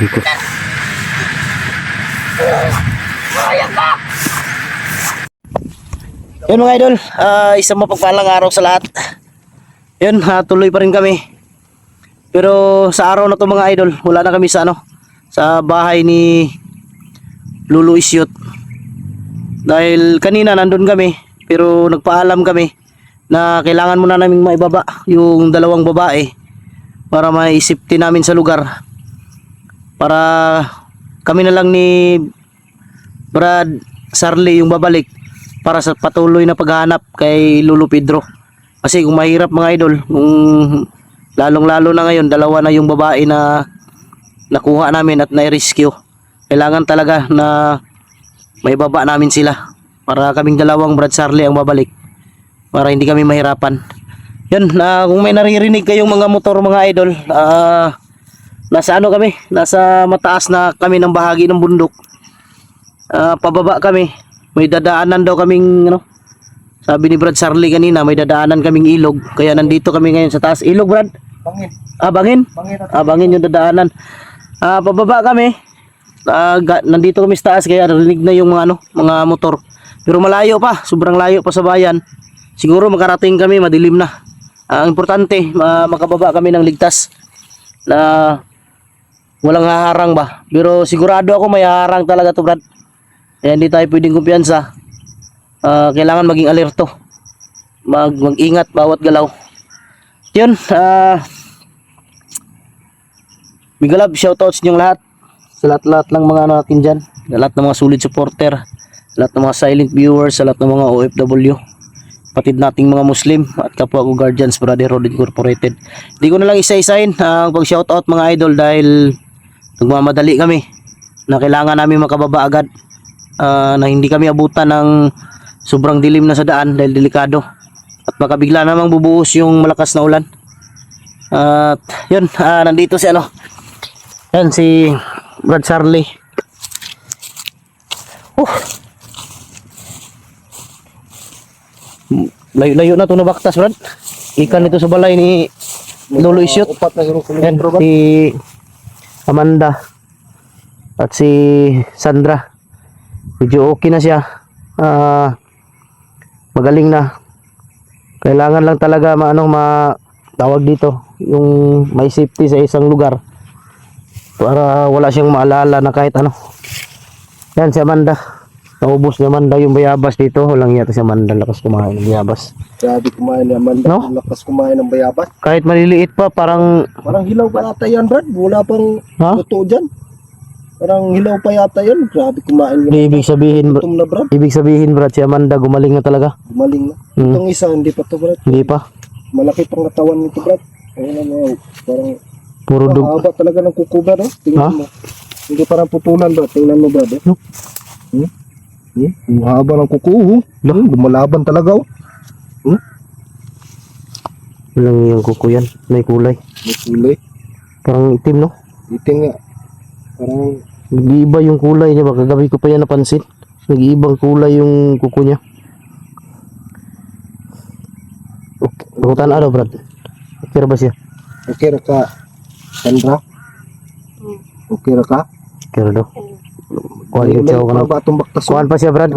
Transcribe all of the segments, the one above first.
Ikot. Yun mga idol, isang mapagpalang araw sa lahat. Yun, tuloy pa rin kami. Pero sa araw na to mga idol, wala na kami sa sa bahay ni Lulu Isyot. Dahil kanina nandun kami, pero nagpaalam kami na kailangan muna naming maibaba yung dalawang babae para maisipti namin sa lugar. Para kami na lang ni Brad Sarli yung babalik para sa patuloy na paghahanap kay Lulu Pedro. Kasi kung mahirap mga idol, kung lalong-lalo na ngayon, dalawa na yung babae na nakuha namin at na-rescue. Kailangan talaga na may baba namin sila para kaming dalawang Brad Sarli ang babalik para hindi kami mahirapan. Yun, kung may naririnig kayong mga motor mga idol, nasa kami, nasa mataas na kami ng bahagi ng bundok. Pababa kami, may dadaanan daw kaming sabi ni Brad Sarli kanina, may dadaanan kaming ilog, kaya nandito kami ngayon sa taas. Ilog, Brad? Bangin. Bangin? Bangin yung dadaanan. Pababa kami, nandito kami sa taas, kaya narinig na yung mga motor. Pero malayo pa, sobrang layo pa sa bayan. Siguro makarating kami, madilim na. Ang importante, makababa kami ng ligtas na walang haharang ba. Pero sigurado ako may haharang talaga to, Brad. Kaya hindi tayo pwedeng kumpiyansa. Kailangan maging alerto. Mag-ingat bawat galaw. Yun, big love, shoutouts niyong lahat. Sa lahat-lahat ng mga natin dyan. Sa lahat ng mga solid supporter. Sa lahat ng mga silent viewers. Sa lahat ng mga OFW. Patid nating mga Muslim. At kapwa ko Guardians Brotherhood Incorporated. Hindi ko na lang isa-isahin ang pag-shoutout mga idol dahil nagmamadali kami na kailangan namin makababa agad. Na hindi kami abutan ng sobrang dilim na sa daan dahil delikado at baka bigla namang bubuhos yung malakas na ulan. At yun, nandito si yan si Brad Sarli. Layo-layo na ito na baktas, Brad. Ikan ito sa balay ni Lolo Isyot. Yan, si Amanda at si Sandra. Medyo okay na siya. Magaling na. Kailangan lang talaga tawag dito yung may safety sa isang lugar para wala siyang maalala na kahit ano. Yan si Amanda. Naubos ni Amanda yung bayabas dito. Walang yata si Amanda lakas kumain ng bayabas. Grabe kumain ni Amanda. No? Lakas kumain ng bayabas. Kahit maliliit pa parang hilaw pa yata yan, Brad. Wala pang luto dyan. Parang hilaw pa yata yan. Grabe kumain yung ibig sabihin, na, Brad. Ibig sabihin, Brad, si Amanda gumaling na talaga. Gumaling na. Itong isa hindi pa to, Brad. Hindi pa. Malaki pang natawan nito, Brad. Ayun parang puro haba talaga ng kuko, Brad. Tingnan mo. Hindi parang putulan, Brad. Tingnan mo, Brad. Ang haba ng kuko. Lumalaban talaga. Walang yung kuko yan. May kulay. May kulay. Parang itim, no? Itim nga. Parang nag-iiba yung kulay niya. Baka gabi ko pa yan napansin. Nag-iibang kulay yung kuko niya. Okay. Rutan Brad? Okay ba siya? Okay ra ka, Sandra? Okay ra ka? Okay ra daw. Kuhan yung siya ka na. Kuhan pa siya, Brad.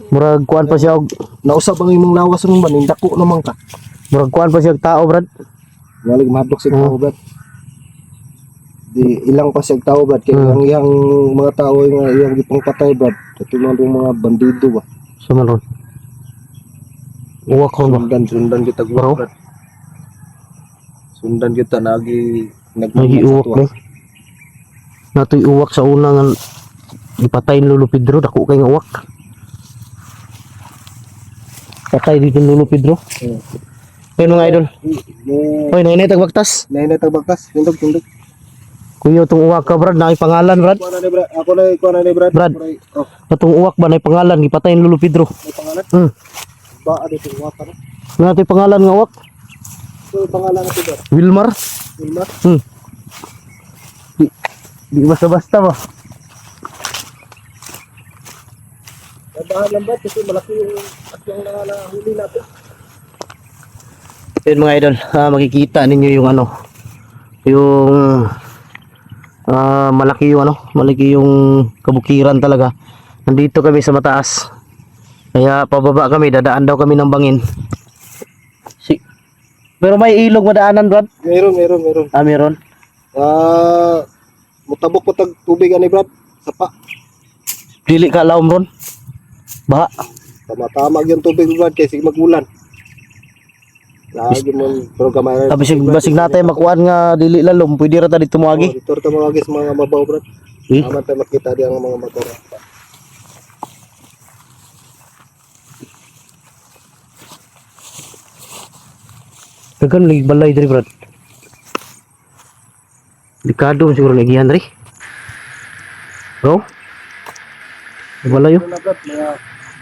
Murag kuhan pa siya. Nausap ang imong lawas ng banin. Dako naman ka. Murag kuhan pa siya tao, Brad. Ngalig madok si tao, Brad. Di ilang pa siya tao, Brad. Kaya yung mga tao yung gipang patay, Brad. Ito mga bandido ba? Sumaron. Uwak ko ba? Sundan kita gua, Brad. Sundan kita nagi uwak ba? Natoy uwak sa unang ipatay ni Lolo Pedro. Dako kay nga uwak. Patay dito ni Lolo Pedro. Ayun mga idol. Hoy, nainay tagbaktas. Nainay tagbaktas. Tindog. Kuya, itong uwak ka, Brad, nakipangalan, Brad. Ako na ni Brad. Brad, itong uwak ba, nakipangalan, ipatay ni Lolo Pedro. May pangalan? Ba, ano itong uwak ka na? Ano ito yung pangalan ng uwak? Ito yung pangalan na ito, Brad. Wilmar? Wilmar? Di basta-basta ba? Dahan lang, Brad, kasi malaki yung atyang nahuli natin. Yun mga idol, makikita ninyo yung yung malaki yung kabukiran talaga. Nandito kami sa mataas. Kaya pababa kami, dadaan daw kami ng bangin. Pero may ilog madaanan, Brad? Meron. Meron. Mutabok ko tag tubig ani Brad. Sapa. Dili ka laom ron. Baha. Tama-tama yung tubig Brad kasi magulan. Lagi mo pero gamay. Basig natay makuan nga dili lalom, pwede ra ta dito moagi. Dito ta mga sa mga mabaw Brad. Aman tayo makita di ang mga motor. Dagan lagi balay diri, Brad. Delikado siguro lagi yan, Dri. Bro? Balay yo.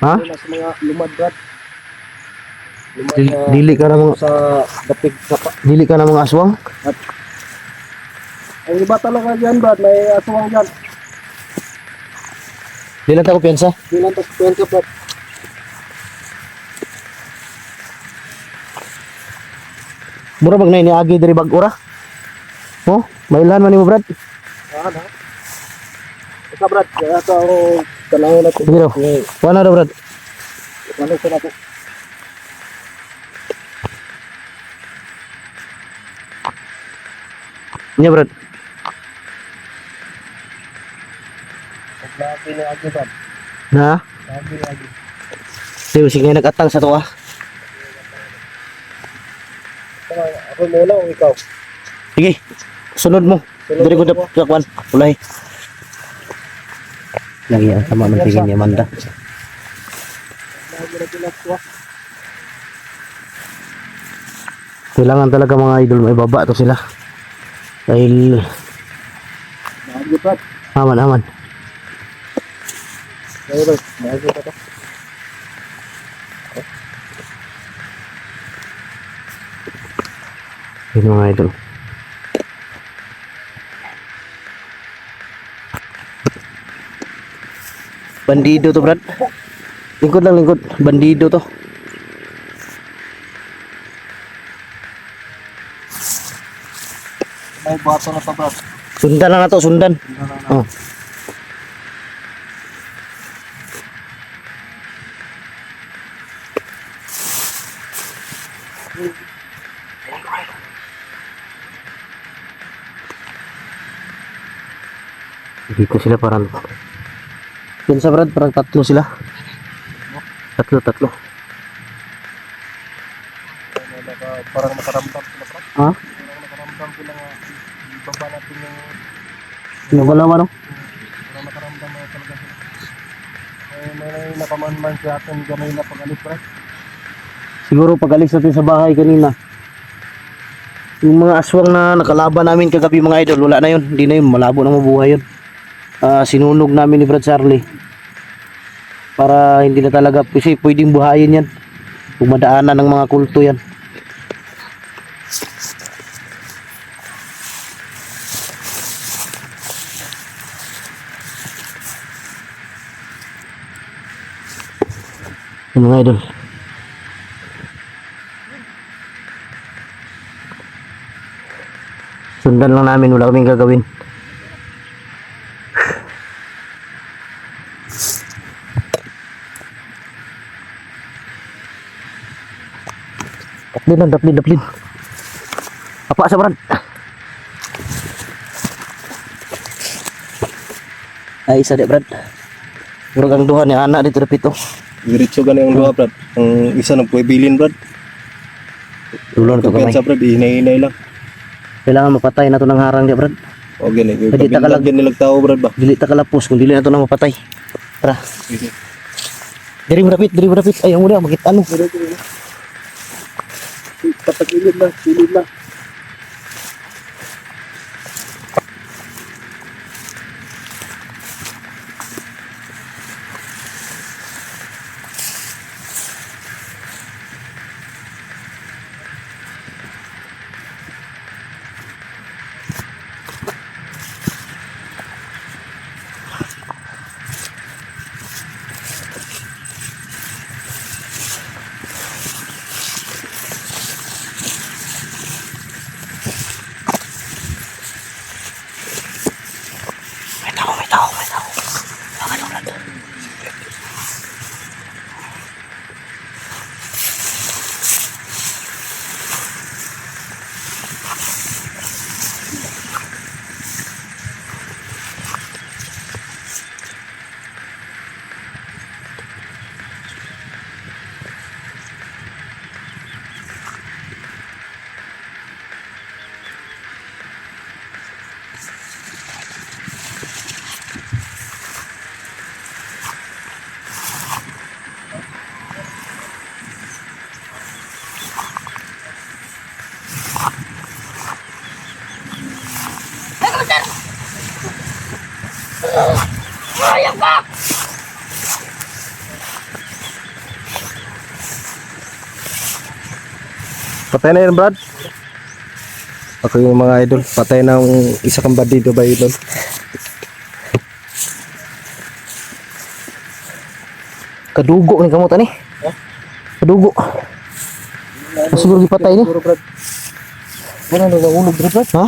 Ha? Sa mga lumad Brad. Dili ka na mga Sa dapig sapa. dili ka na mga aswang. Ang iba talaga dyan Brad, may aswang dyan. Dili ta ko piyansa. Bilang tas sa Brad. Mura bag na iniagi diri bag-ora. Oh, mailan man nimo, Brad. Ano? Ika Brad, kaya sa ako tanawin natin. Sige daw. Wala daw, Brad. Ano sa natin? Nya, Brad. Lagi na agi Brad. Na? Lagi. Sige nag-atang sa to ah. Ako muna o ikaw? Sige. Sunod mo. Diri ko dakwan. Ulay. Lagi sama man tingin ni Amanda. Lagi na pinagkuha. Kailangan talaga mga idol may baba to sila. Dahil Lagi Brad. aman. Lagi Brad. Lagi pa to. Yun mga idol. Bandido to, Brad. Lingkod lang, lingkod. Bandido to. May bato na pa Brad. Sundan lang na to, sundan. Oh. Dito sila parang yun sa Brad, parang tatlo sila. Tatlo. Parang nakaramdam sila Brad. Ha? Parang nakaramdam sila nga ibaba natin yung Nagalaw ano? parang nakaramdam na talaga sila. May nakaman-man sa atin ganay na pag-alis Brad. Siguro pag alis natin sa bahay kanina, yung mga aswang na nakalaban namin kagabi mga idol, wala na yun. Hindi na yun, malabo na mabuhay yun. Sinunog namin ni Brad Charlie para hindi na talaga kasi pwedeng buhayin yan kung madaanan ng mga kulto yan. Yung mga idol, sundan lang namin, wala kaming gagawin. Daplin. Apa sa Brad? Ay, isa di Brad. Murag ang duha ni anak dito dapito. Diretso gani ang duha Brad. Ang isa nang puebilin Brad. Dulon to kamay. Sa Brad, hinay-hinay lang. Kailangan mapatay na to ng harang di Brad. O gani, Pwede ta kabilang gani tao Brad ba? Dili ta kalapos kung dili na to na mapatay. Tara. Diri mo dapit. Ay, ang muna makita ano. Patagilid lang. Patay na yan, Brad. Ako yung mga idol. Patay na ang isa kang bandido ba, idol? Kadugo ni kamutan ni. Kadugo. Siguro gipatay ni. Siguro, Brad. Wala na nahulog, Brad. Ha?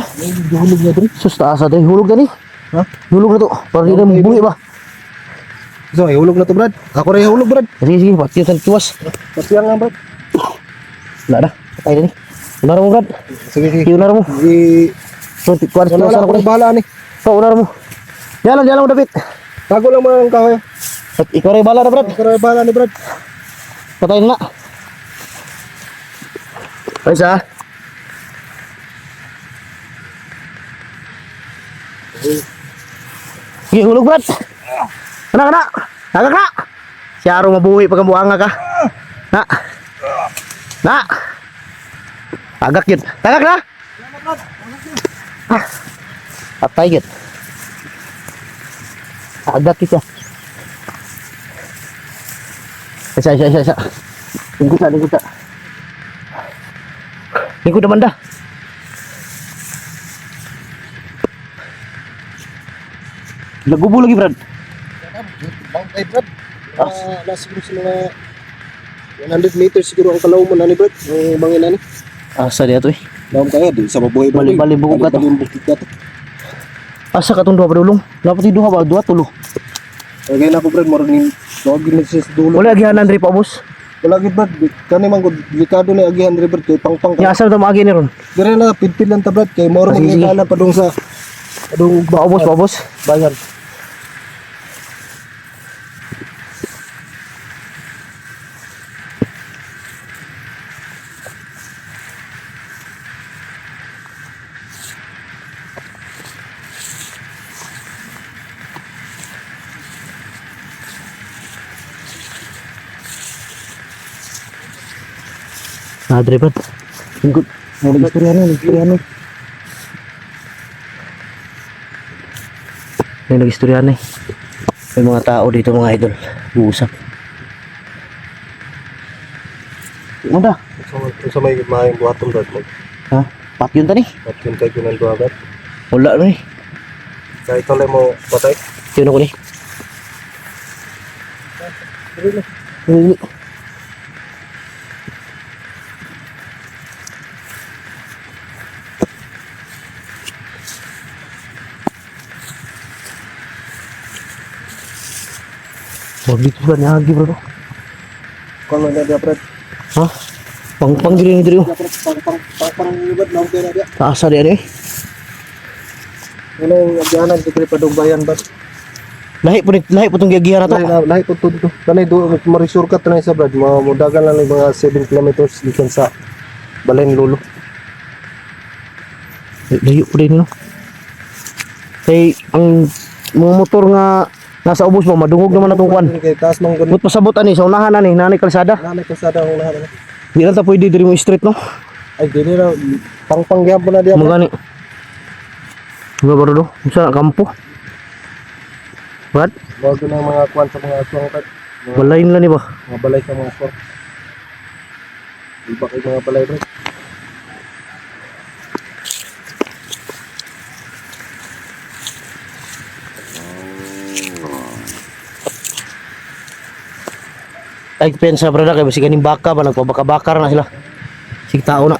Nahulog na, Brad. Sus taas na hulog na ni. Ha? Hulog na to. Para di na buhi ba? So, ihulog na to, Brad. Ako rin ihulog, Brad. Sige sige pati sa tuwas. Patiyang nga, Brad. Wala na. Patay na ni. Unar mo Brad. Sige, sige. Unar mo. Sige. So kuan Wala, sa ako ko ni. rin bahala ni. So unar mo. Jalan mo David. Tago lang mo ang kahoy. At ikaw rin bala na Brad. Ako rin bahala ni, Brad. Patay na. Isa. Sige, hulog Brad. Kana. Tagak na. Si Aro mabuhi pag buanga ka. Na. Na. Tagak yun. Tagak na. Ah. Patay yun. Tagak kita. Isa. Lingkod na. Lingkod na banda. Lagubo lagi Brad. Bangkay, Brad. Nasa siguro sa mga 100 meters siguro ang kalaw mo na ni, Brad. Ang bangin na ni. Asa dia tu eh. Dalam kaya, di sa mabuhay, Brad. Bali-bali buka to. Bali-bali buka to. Asa ka tong duha padulong? Dapat ti duha ba duha tulo. Kaya na ako, Brad. Marang tawag yun sa dulo. Wala gihanan diri pa boss. Wala gid, Brad. Kani man ko delikado na agihan diri, Brad. Kay pang-pang. Nya asa ta maagi ni ron? Dire na pidpid lang ta, Brad. Kay moro Sige, sige. magkala pa dong sa adong Ba boss. bayan. Na diri Brad. Lingkod. Istorya na. May nag-istorya na eh. May mga tao dito mga idol. Uusap. Ano da? Sa may maayong buhaton, Brad. Ha? Pat yun tani? At yun tayo ng duha, Brad. Wala na eh. Kaya ito lang mo patay. Yun ako ni. Hindi. Wag dito ba nihagi bro? Kung ano na dia, Brad. Ha? Pang diri ni diri. Dia, Brad. Pang libad na okay na dia. Taasa di ano eh. Ano yung agihanan diri pa dong bayan, Brad. Lahi po itong giyagihan na to. Lahi po to dito. Kanay do marisurkat na isa, Brad. Mudagan lang yung mga 7 kilometers gikan sa Balay ni Lolo. Layo po din no. Kay ang mga motor nga nasa ubos mo madungog naman na itong kwan. Kay taas mang ganun. But pasabot ani sa unahan ani nanay kalsada. Nanay kasada ang unahan. Di na ta pwede diri mo street no. Ay dili na pang-pangyam po na dia. Mo gani. Nga baro do. Sa kampo. What? Bago na mga kwan sa mga aswang, Brad. Balayin lang ni ba? Mga balay sa mga aswang. Iba kay mga balay, Brad. Ay pensa brada kay basi ganing baka ba nagpabaka-bakar na sila. Sig tao na.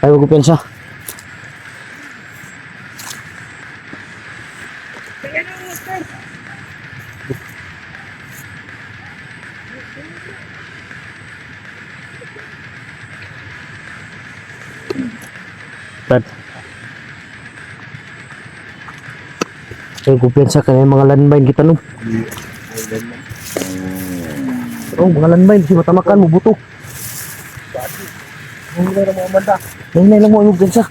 Ay ko pensa. Brad. Ay ko pensa kay mga landmine kita no. Oh, mga landmine si matamakan mo buto. Hindi na mga manda. Nay lang mo yung pensa.